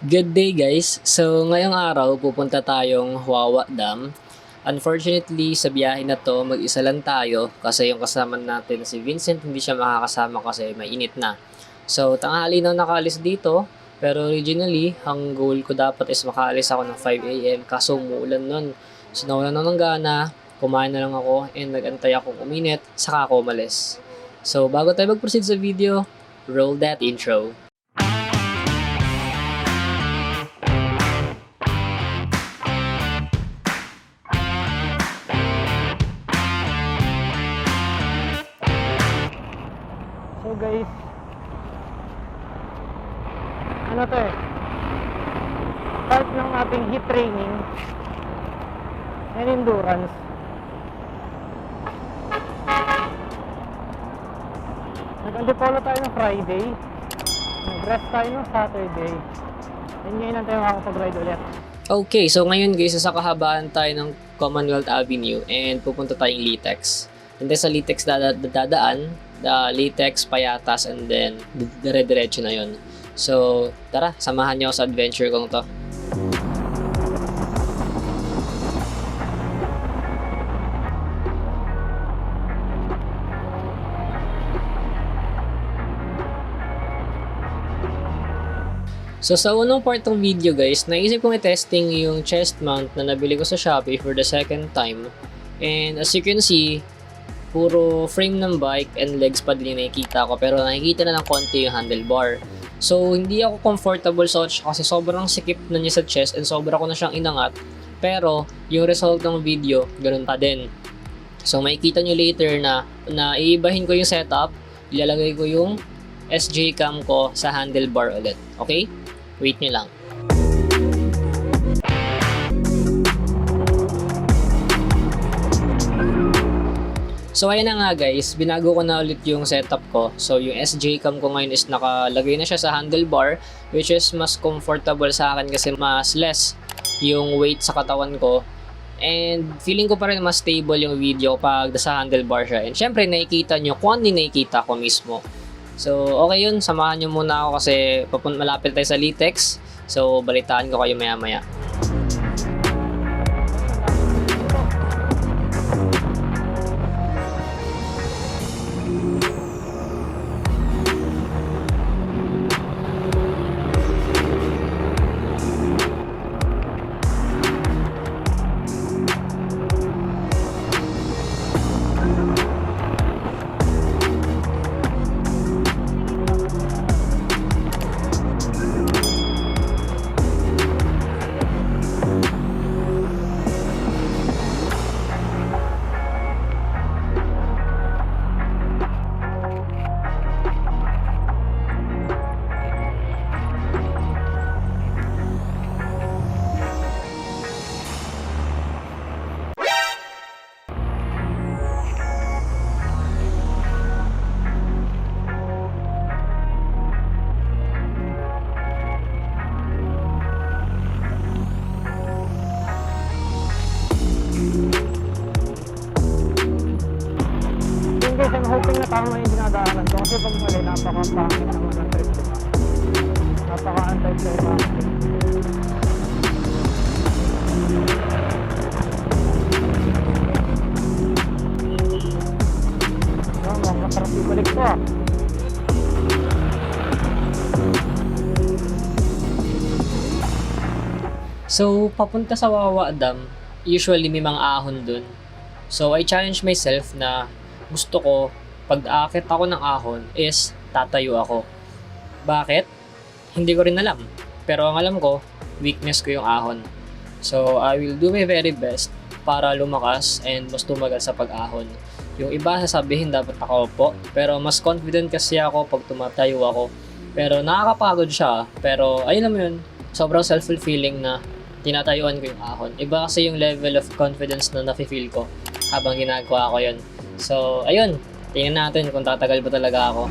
Good day guys! So ngayong araw pupunta tayong Wawa Dam. Unfortunately sa biyahe na to mag-isa lang tayo kasi yung kasama natin si Vincent hindi siya makakasama kasi mainit na. So tanghali na nakaalis dito pero originally ang goal ko dapat is makaalis ako ng 5 AM kaso umuulan nun. So nawalan na ng gana, kumain na lang ako and nag-antay akong uminit saka ako umalis. So bago tayo mag-proceed sa video, roll that intro. So guys, ano to start ng ating heat training and endurance. Nag-antipolo tayo ng Friday, nag-rest tayo ng Saturday, and ngayon lang tayo makakapag-ride ulit. Okay, so ngayon guys, sa kahabaan tayo ng Commonwealth Avenue and pupunta tayong Litex. And then sa Litex dadaan, Litex, Payatas, and then dire-diretso na yon. So tara, samahan niyo ako sa adventure kong to. So sa unang part ng video guys, naisip kong i-testing yung chest mount na nabili ko sa Shopee for the second time. And as you can see, puro frame ng bike and legs pa din yung nakikita ko pero nakikita na ng konti yung handlebar. So hindi ako comfortable sa kasi sobrang sikip na niya sa chest and sobra ko na siyang inangat. Pero yung result ng video, ganun pa din. So makikita nyo later na iibahin ko yung setup, ilalagay ko yung SJCAM ko sa handlebar ulit. Okay? Wait nyo lang. So ayan na nga guys, binago ko na ulit yung setup ko. So yung SJCAM ko ngayon is nakalagay na siya sa handlebar, which is mas comfortable sa akin kasi mas less yung weight sa katawan ko. And feeling ko pa rin mas stable yung video pag nasa handlebar siya. And syempre nakikita nyo kung ano nakikita ko mismo. So okay yun, samahan nyo muna ako kasi malapit tayo sa Litex. So balitaan ko kayo maya maya. I'm hoping na tama yung dinadaanan ko kasi pag mali, napaka-pangit naman ng trip, diba? Napaka-anti-climactic. Mukhang masarap ibalik ko. So papunta sa Wawa Dam, usually may mga ahon dun. So I challenge myself na gusto ko, pag aakit ako ng ahon is tatayo ako. Bakit? Hindi ko rin alam. Pero ang alam ko, weakness ko yung ahon. So I will do my very best para lumakas and mas tumagal sa pag-ahon. Yung iba sasabihin dapat nakaupo, pero mas confident kasi ako pag tumatayo ako. Pero nakakapagod siya, pero ayun naman yun, sobrang self-fulfilling na tinatayuan ko yung ahon. Iba kasi yung level of confidence na nafe-feel ko habang ginagawa ko yun. So, ayun. Tingnan natin kung tatagal ba talaga ako.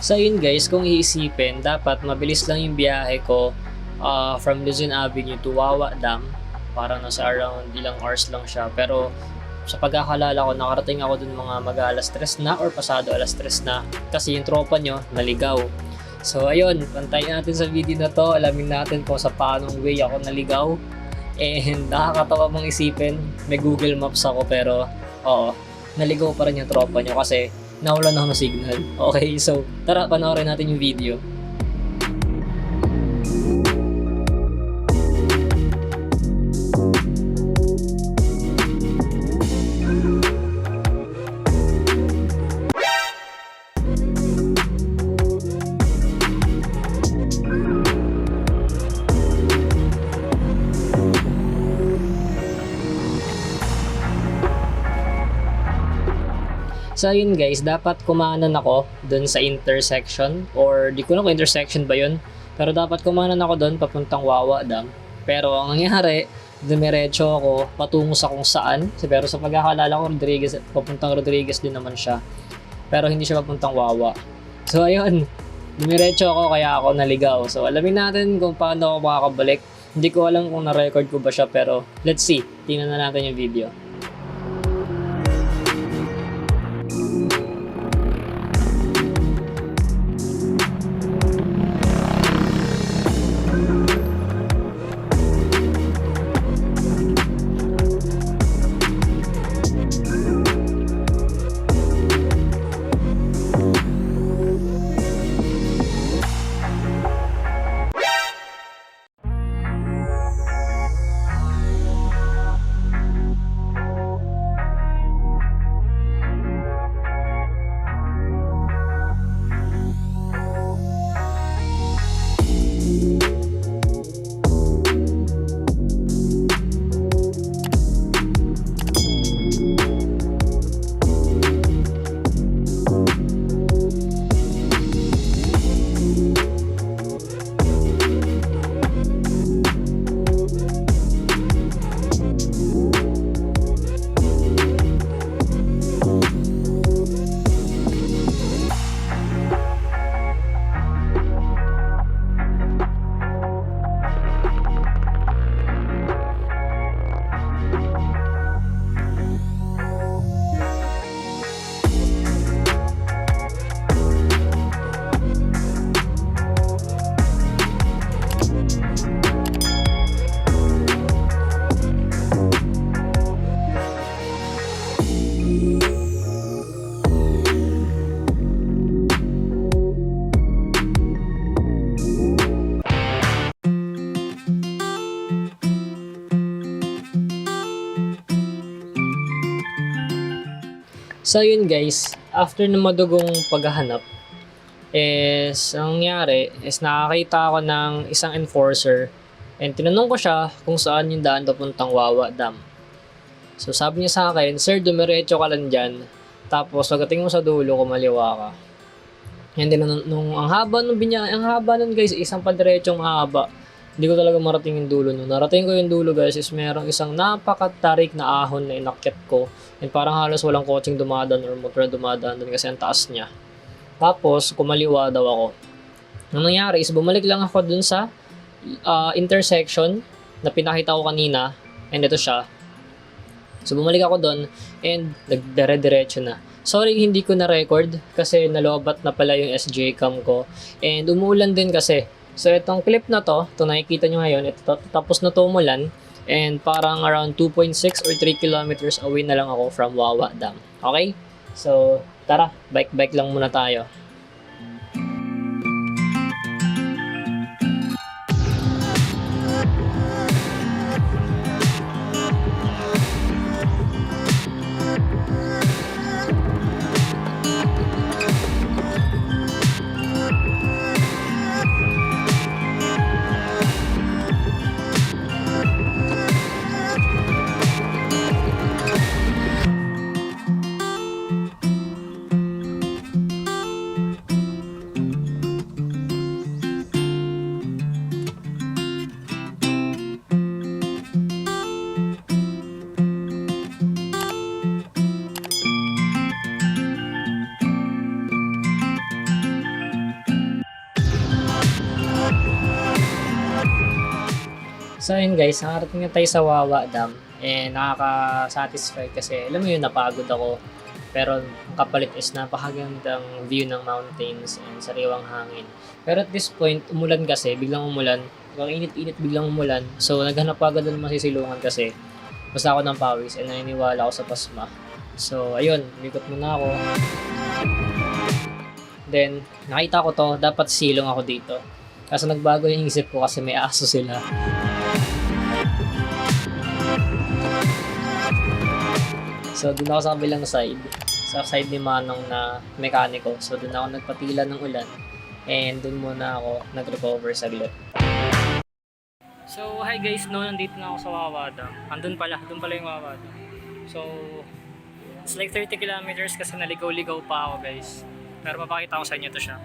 So yun guys, kung iisipin, dapat mabilis lang yung biyahe ko from Luzon Avenue to Wawa Dam. Parang nasa around ilang hours lang siya. Pero sa pagkakalala ko, nakarating ako dun mga mag-alas 3 na or pasado alas 3 na. Kasi yung tropa nyo, naligaw. So ayun, pantayin natin sa video na to. Alamin natin kung sa paanong way ako naligaw. And nakakatawa mong isipin, may Google Maps ako pero oo, naligaw pa rin yung tropa nyo kasi nawalan ako ng signal. Okay, so tara, panoorin natin yung video. So yun guys, dapat kumanan ako dun sa intersection or di ko na kung intersection ba yun, pero dapat kumanan ako dun papuntang Wawa Dam. Pero ang nangyari, dumiretso ako patungo sa kung saan, pero sa pagkakalala ko Rodriguez, papuntang Rodriguez din naman siya, pero hindi siya papuntang Wawa. So ayun, dumiretso ako kaya ako naligaw. So alamin natin kung paano ako makakabalik. Hindi ko alam kung na-record ko ba siya, pero let's see, tingnan na natin yung video. So yun guys, after ng madugong paghahanap, ang nangyari is nakakita ako ng isang enforcer and tinanong ko siya kung saan yung daan papuntang Wawa Dam. So sabi niya sa akin, "Sir, dumiretso ka lang dyan, tapos pagdating mo sa dulo, kumaliwa ka." And then ang haba nun guys, isang padiretsyong mahaba. Hindi ko talaga marating yung dulo nun. Narating ko yung dulo guys is merong isang napakatarik na ahon na inakyat ko. And parang halos walang coaching dumadaan or motor dumadaan dun kasi ang taas niya. Tapos kumaliwa daw ako. Ang nangyari is bumalik lang ako dun sa intersection na pinakita ko kanina. And ito siya. So bumalik ako dun and nagdire-diretso na. Sorry hindi ko na-record kasi nalobat na pala yung SJCAM ko. And umuulan din kasi. So itong clip na to nakikita nyo ngayon, ito tapos na to umulan and parang around 2.6 or 3 kilometers away na lang ako from Wawa Dam. Okay? So tara, bike lang muna tayo. So yun guys, nakarating na tayo sa Wawa Dam. And nakaka-satisfy kasi alam mo yun, napagod ako. Pero ang kapalit is napakagandang view ng mountains and sariwang hangin. Pero at this point, umulan kasi, biglang umulan. Ang init-init biglang umulan. So naghanap agad ng masisilungan kasi basta ako ng pawis and naniniwala ako sa pasma. So ayun, likot muna ako. Then, nakita ko to, dapat silong ako dito. Kaso nagbago yung isip ko kasi may aso sila. So, doon ako sa kabilang side. Sa side ni Manong na mekaniko. So, doon ako nagpatila ng ulan. And doon muna ako nag-recover saglit. So, hi guys. No, nandito na ako sa Wawa Dam. Doon pala yung Wawa Dam. So, it's like 30 kilometers kasi naligaw-ligaw pa ako guys. Pero mapakita ko sa inyo to siya.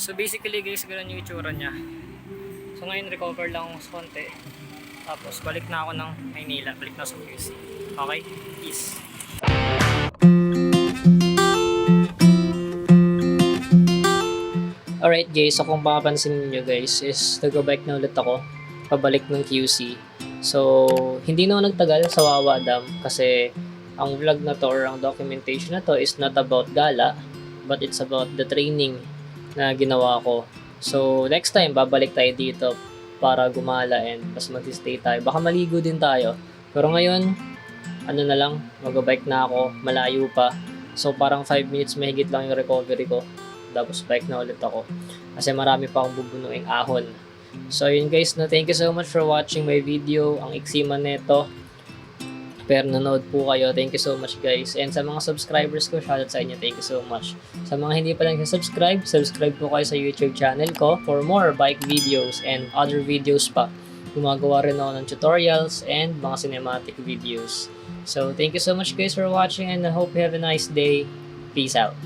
So basically guys, ganun yung itsura niya. So ngayon recover lang ako sa konti. Tapos balik na ako ng Maynila, balik na sa QC. Okay? Peace. Alright guys, so kung mapapansin niyo guys is nag-bike na ulit ako pabalik ng QC. So hindi na ako nagtagal sa Wawa Dam kasi ang vlog na to or ang documentation na to is not about gala but it's about the training na ginawa ko. So, next time, babalik tayo dito para gumala and mas mag-stay tayo. Baka maligo din tayo. Pero ngayon, ano na lang, mag-bike na ako, malayo pa. So, parang 5 minutes mahigit lang yung recovery ko. Tapos, bike na ulit ako. Kasi marami pa akong bubunuing ahon. So, yun guys, no, thank you so much for watching my video. Ang iksi man neto. Pero nanood po kayo. Thank you so much guys. And sa mga subscribers ko, shoutout sa inyo. Thank you so much. Sa mga hindi pa lang subscribe po kayo sa YouTube channel ko for more bike videos and other videos pa. Gumagawa rin ako ng tutorials and mga cinematic videos. So thank you so much guys for watching and I hope you have a nice day. Peace out.